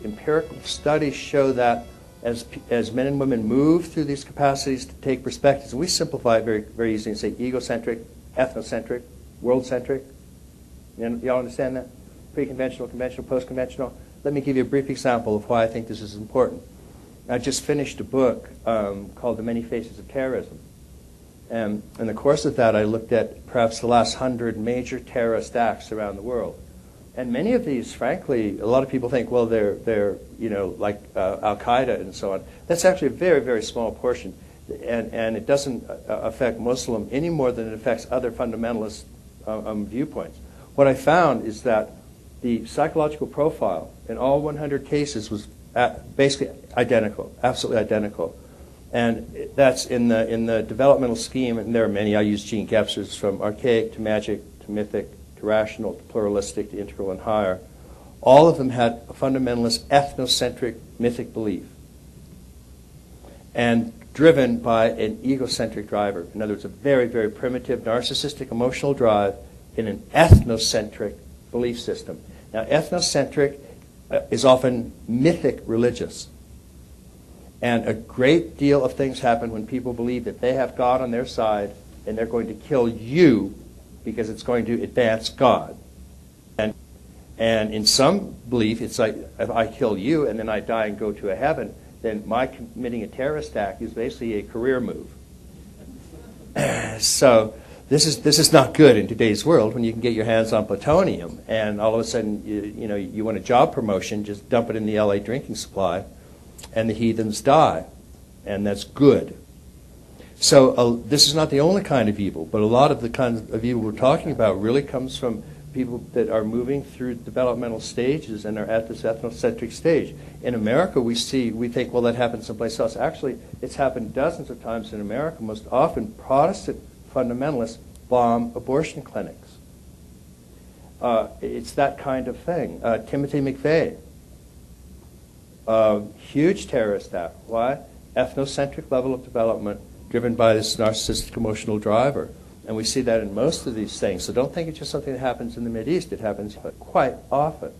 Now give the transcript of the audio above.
empirical studies show that as men and women move through these capacities to take perspectives, and we simplify it very, very easily and say egocentric, ethnocentric, world-centric. You all understand that? Pre-conventional, conventional, post-conventional. Let me give you a brief example of why I think this is important. I just finished a book called The Many Faces of Terrorism. And in the course of that, I looked at perhaps the last 100 major terrorist acts around the world. And many of these, frankly, a lot of people think, well, they're like Al-Qaeda and so on. That's actually a very, very small portion. And it doesn't affect Muslim any more than it affects other fundamentalist viewpoints. What I found is that the psychological profile in all 100 cases was basically identical, absolutely identical. And that's in the developmental scheme, and there are many. I use Gene Gebser's, from archaic to magic to mythic to rational to pluralistic to integral and higher. All of them had a fundamentalist ethnocentric mythic belief, and driven by an egocentric driver. In other words, a very, very primitive narcissistic emotional drive in an ethnocentric belief system. Now, ethnocentric is often mythic religious. And a great deal of things happen when people believe that they have God on their side and they're going to kill you because it's going to advance God. And in some belief, it's like, if I kill you and then I die and go to a heaven, then my committing a terrorist act is basically a career move. So this is not good in today's world when you can get your hands on plutonium and all of a sudden you want a job promotion, just dump it in the LA drinking supply, and the heathens die, and that's good. So this is not the only kind of evil, but a lot of the kind of evil we're talking about really comes from people that are moving through developmental stages and are at this ethnocentric stage. In America, we think, well, that happened someplace else. Actually, it's happened dozens of times in America. Most often, Protestant fundamentalists bomb abortion clinics. It's that kind of thing. Timothy McVeigh, huge terrorist act. Why? Ethnocentric level of development driven by this narcissistic emotional driver. And we see that in most of these things. So don't think it's just something that happens in the Mideast. It happens quite often.